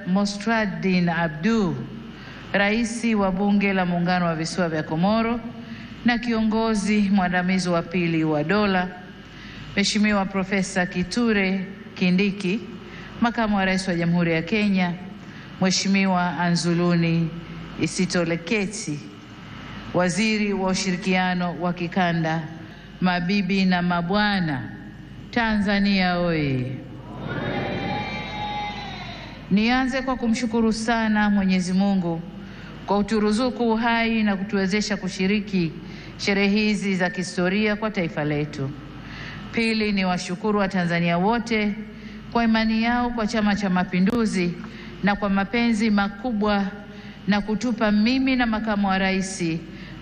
Mostradin Abdu, Rais wa Bunge la Muungano wa Visiwa vya Komoro na kiongozi mwandamizi wa pili wa dola, Mheshimiwa Profesa Kithure Kindiki, Makamu wa Rais wa Jamhuri ya Kenya, Mheshimiwa Anzuluni Isitoleketi, Waziri wa Ushirikiano wa Kikanda, mabibi na mabwana, Tanzania oye! Nianze kwa kumshukuru sana Mwenyezi Mungu kwa kuturuzuku uhai na kutuwezesha kushiriki sherehe hizi za kihistoria kwa taifa letu. Pili, ni washukuru wa Tanzania wote kwa imani yao kwa Chama cha Mapinduzi na kwa mapenzi makubwa na kutupa mimi na makamu wa rais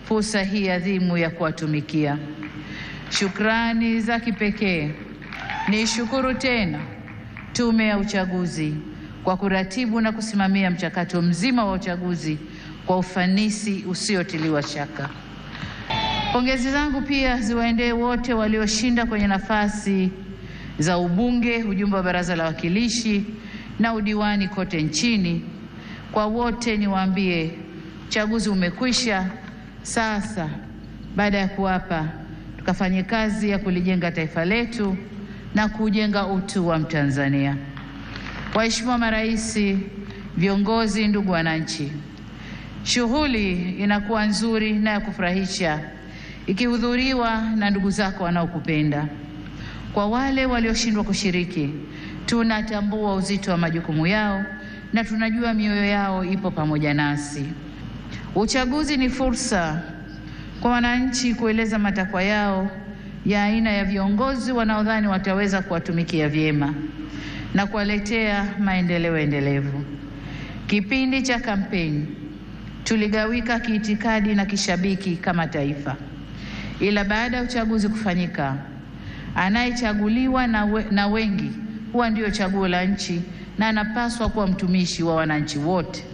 fursa hii adhimu ya kuwatumikia. Shukrani za kipekee nishukuru tena Tume ya Uchaguzi kwa kuratibu na kusimamia mchakato mzima wa uchaguzi kwa ufanisi usiotiliwa shaka. Pongezi zangu pia ziwaendee wote walioshinda kwenye nafasi za ubunge, ujumbe wa Baraza la Wawakilishi na udiwani kote nchini. Kwa wote niwaambie, uchaguzi umekwisha. Sasa baada ya kuapa, tukafanye kazi ya kulijenga taifa letu na kujenga utu wa Mtanzania. Waheshimiwa marais, viongozi, ndugu wananchi, shughuli inakuwa nzuri na ya kufurahisha ikihudhuriwa na ndugu zako wanaokupenda. Kwa wale walioshindwa kushiriki, tunatambua uzito wa majukumu yao na tunajua mioyo yao ipo pamoja nasi. Uchaguzi ni fursa kwa wananchi kueleza matakwa yao ya aina ya viongozi wanaodhani wataweza kuwatumikia vyema na kuwaletea maendeleo endelevu. Kipindi cha kampeni tuligawika kiitikadi na kishabiki kama taifa, ila baada ya uchaguzi kufanyika, anayechaguliwa na wengi huwa ndio chaguo la nchi na anapaswa kuwa mtumishi wa wananchi wote.